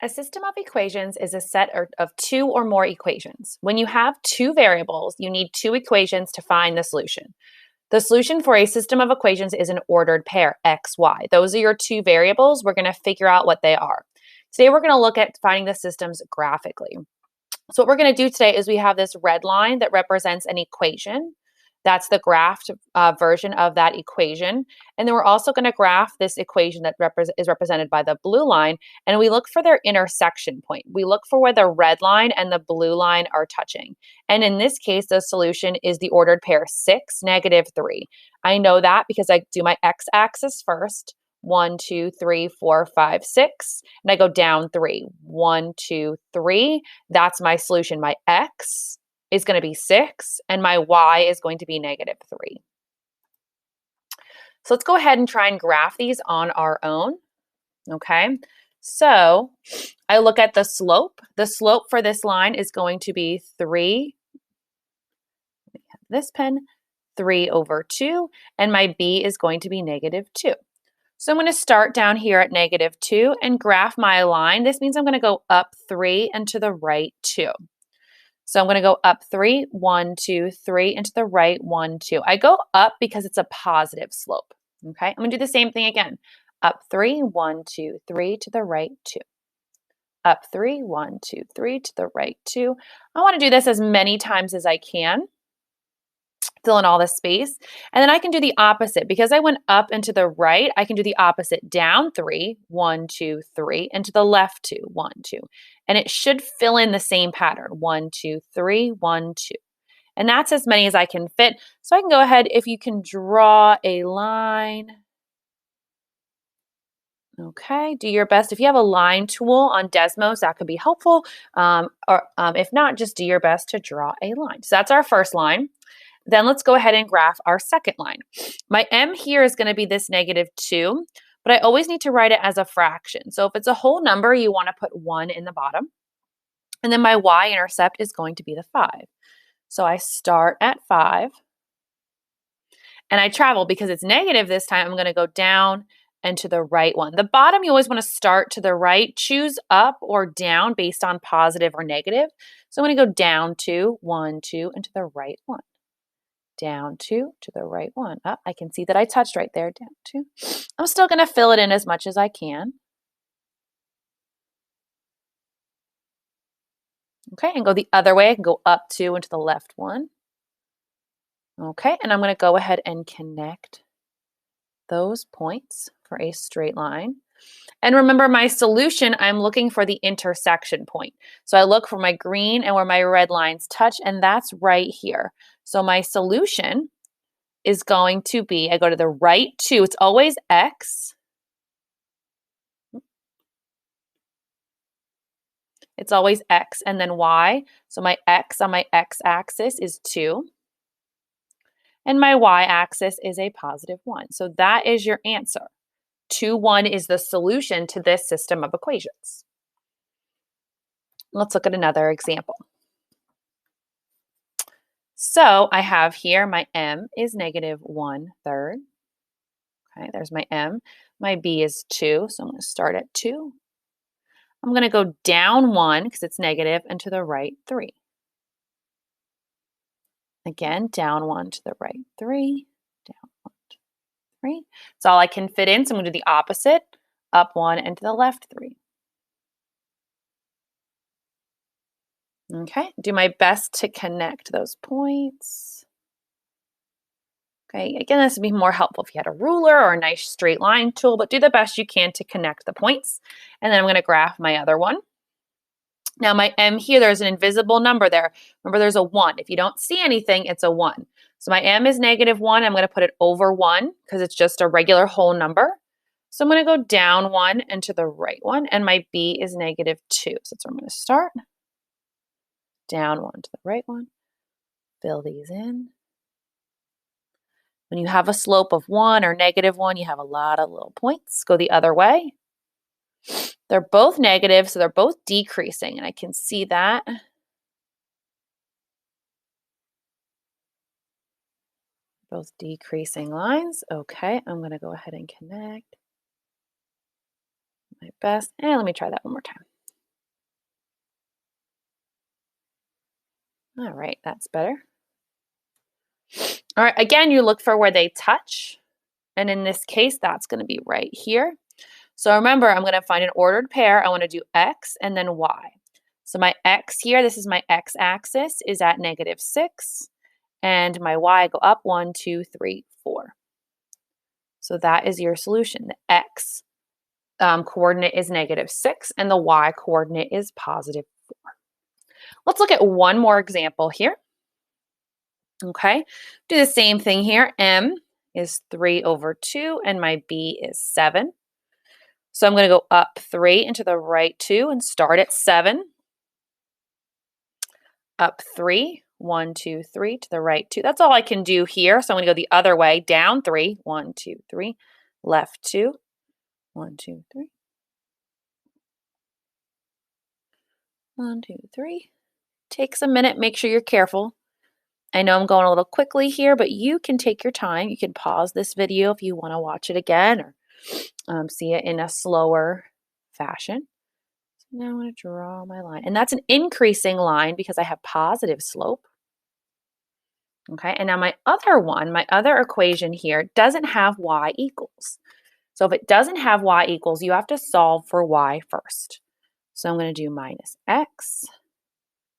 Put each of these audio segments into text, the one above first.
A system of equations is a set of two or more equations. When you have two variables, you need two equations to find the solution. The solution for a system of equations is an ordered pair, x, y. Those are your two variables. We're going to figure out what they are. Today, we're going to look at finding the systems graphically. So what we're going to do today is we have this red line that represents an equation. That's the graphed version of that equation. And then we're also going to graph this equation that is represented by the blue line. And we look for their intersection point. We look for where the red line and the blue line are touching. And in this case, the solution is the ordered pair 6, -3. I know that because I do my x-axis first. 1, 2, 3, 4, 5, 6. And I go down 3. 1, 2, 3. That's my solution. My x is going to be 6, and my y is going to be -3. So let's go ahead and try and graph these on our own. Okay, so I look at the slope. The slope for this line is going to be 3, let me have this pen, 3/2, and my b is going to be -2. So I'm going to start down here at -2 and graph my line. This means I'm going to go up 3 and to the right 2. So I'm going to go up 3, 1, 2, 3, and to the right 1, 2. I go up because it's a positive slope. Okay, I'm going to do the same thing again. Up 3, 1, 2, 3, to the right 2. Up 3, 1, 2, 3, to the right 2. I want to do this as many times as I can. Fill in all the space. And then I can do the opposite. Because I went up and to the right, I can do the opposite. Down 3, 1, 2, 3, and to the left 2, 1, 2. And it should fill in the same pattern. 1, 2, 3, 1, 2. And that's as many as I can fit. So I can go ahead, if you can draw a line. Okay, do your best. If you have a line tool on Desmos, that could be helpful. If not, just do your best to draw a line. So that's our first line. Then let's go ahead and graph our second line. My m here is going to be this -2, but I always need to write it as a fraction. So if it's a whole number, you want to put 1 in the bottom. And then my y-intercept is going to be the 5. So I start at 5. And I travel because it's negative this time. I'm going to go down and to the right 1. The bottom, you always want to start to the right. Choose up or down based on positive or negative. So I'm going to go down 2, 1, 2, and to the right 1. Down 2, to the right 1. Oh, I can see that I touched right there. Down 2. I'm still going to fill it in as much as I can. Okay, and go the other way. I can go up 2 and to the left 1. Okay, and I'm going to go ahead and connect those points for a straight line. And remember, my solution, I'm looking for the intersection point. So I look for my green and where my red lines touch, and that's right here. So my solution is going to be, I go to the right 2. It's always x. It's always x and then y. So my x on my x-axis is 2. And my y-axis is a +1. So that is your answer. 2, 1 is the solution to this system of equations. Let's look at another example. So I have here my m is -1/3. Okay, there's my m. My b is 2, so I'm going to start at 2. I'm going to go down 1 because it's negative and to the right 3. Again, down 1 to the right 3, down 1 to 3. That's all I can fit in, so I'm going to do the opposite. Up 1 and to the left 3. Okay, do my best to connect those points. Okay, again, this would be more helpful if you had a ruler or a nice straight line tool, but do the best you can to connect the points. And then I'm going to graph my other one. Now my m here, there's an invisible number there. Remember, there's a 1. If you don't see anything, it's a 1. So my m is -1. I'm going to put it over 1 because it's just a regular whole number. So I'm going to go down 1 and to the right 1, and my b is -2. So that's where I'm going to start. Down 1 to the right 1. Fill these in. When you have a slope of 1 or -1, you have a lot of little points. Go the other way. They're both negative, so they're both decreasing, and I can see that. Both decreasing lines. Okay, I'm going to go ahead and connect my best. And let me try that one more time. All right, that's better. All right, again, you look for where they touch. And in this case, that's going to be right here. So remember, I'm going to find an ordered pair. I want to do x and then y. So my x here, this is my x-axis, is at -6. And my y, go up 1, 2, 3, 4. So that is your solution. The x coordinate is -6 and the y coordinate is +4. Let's look at one more example here. Okay, do the same thing here. M is 3/2 and my b is 7. So I'm going to go up 3 into the right 2 and start at 7. Up 3, 1, 2, 3 to the right 2. That's all I can do here. So I'm going to go the other way. Down 3, 1, 2, 3. Left 2, 1, 2, 3. 1, 2, 3. Takes a minute. Make sure you're careful. I know I'm going a little quickly here, but you can take your time. You can pause this video if you want to watch it again or see it in a slower fashion. So now I'm going to draw my line. And that's an increasing line because I have positive slope. Okay, and now my other equation here doesn't have y equals. So if it doesn't have y equals, you have to solve for y first. So I'm going to do -x.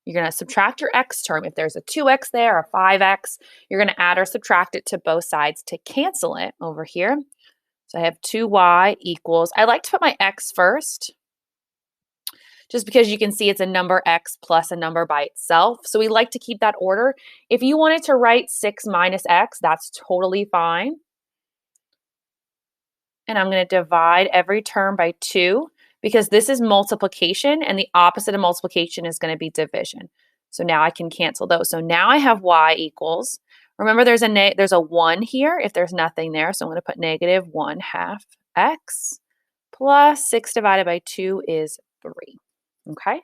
You're going to subtract your x term. If there's a 2x there or 5x, you're going to add or subtract it to both sides to cancel it over here. So I have 2y equals, I like to put my x first, just because you can see it's a number x plus a number by itself. So we like to keep that order. If you wanted to write 6 minus x, that's totally fine. And I'm going to divide every term by 2 because this is multiplication and the opposite of multiplication is going to be division. So now I can cancel those. So now I have y equals, remember there's a 1 here if there's nothing there. So I'm going to put -1/2 x plus 6 divided by 2 is 3. Okay,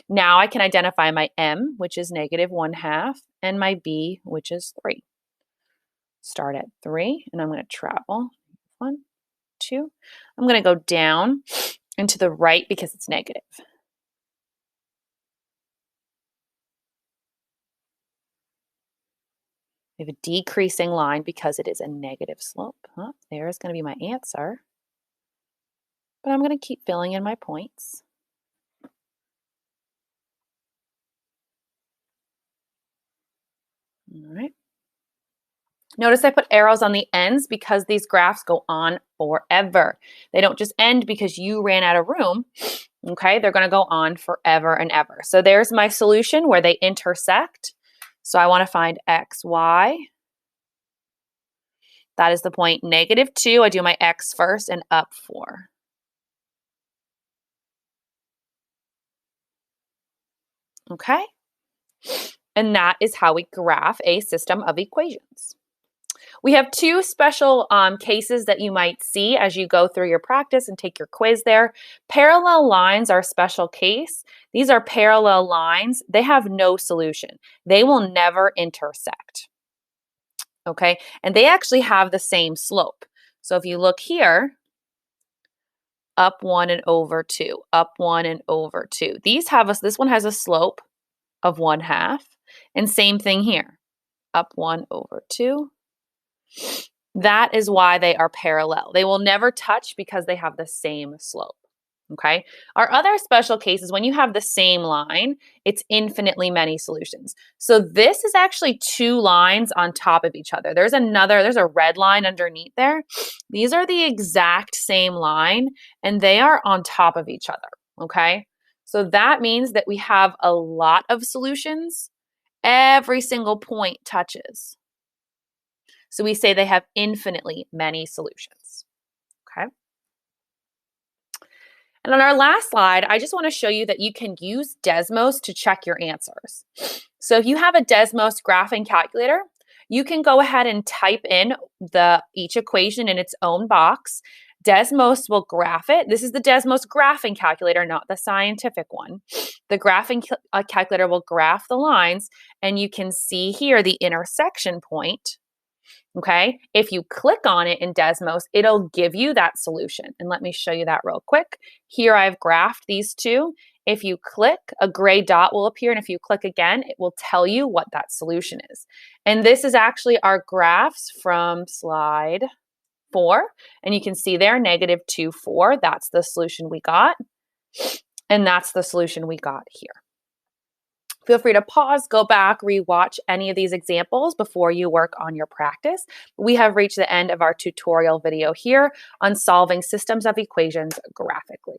now I can identify my m, which is -1/2, and my b, which is 3. Start at 3, and I'm going to travel 1, 2. I'm going to go down and to the right because it's negative. We have a decreasing line because it is a negative slope. There's going to be my answer. But I'm going to keep filling in my points. All right. Notice I put arrows on the ends because these graphs go on forever. They don't just end because you ran out of room. Okay, they're going to go on forever and ever. So there's my solution where they intersect. So I want to find x, y. That is the point -2. I do my x first and up 4. Okay, and that is how we graph a system of equations. We have two special cases that you might see as you go through your practice and take your quiz there. Parallel lines are a special case. These are parallel lines. They have no solution. They will never intersect. Okay, and they actually have the same slope. So if you look here, up 1 and over 2, up 1 and over 2. This one has a slope of 1/2, and same thing here, up 1 over 2. That is why they are parallel. They will never touch because they have the same slope. Okay. Our other special case is when you have the same line, it's infinitely many solutions. So this is actually 2 lines on top of each other. There's a red line underneath there. These are the exact same line and they are on top of each other. Okay. So that means that we have a lot of solutions. Every single point touches. So we say they have infinitely many solutions. Okay. And on our last slide, I just want to show you that you can use Desmos to check your answers. So if you have a Desmos graphing calculator, you can go ahead and type in each equation in its own box. Desmos will graph it. This is the Desmos graphing calculator, not the scientific one. The graphing calculator will graph the lines, and you can see here the intersection point. Okay, if you click on it in Desmos, it'll give you that solution. And let me show you that real quick. Here I've graphed these two. If you click, a gray dot will appear, and if you click again, it will tell you what that solution is. And this is actually our graphs from slide 4, and you can see there, -2, 4, that's the solution we got, and that's the solution we got here. Feel free to pause, go back, rewatch any of these examples before you work on your practice. We have reached the end of our tutorial video here on solving systems of equations graphically.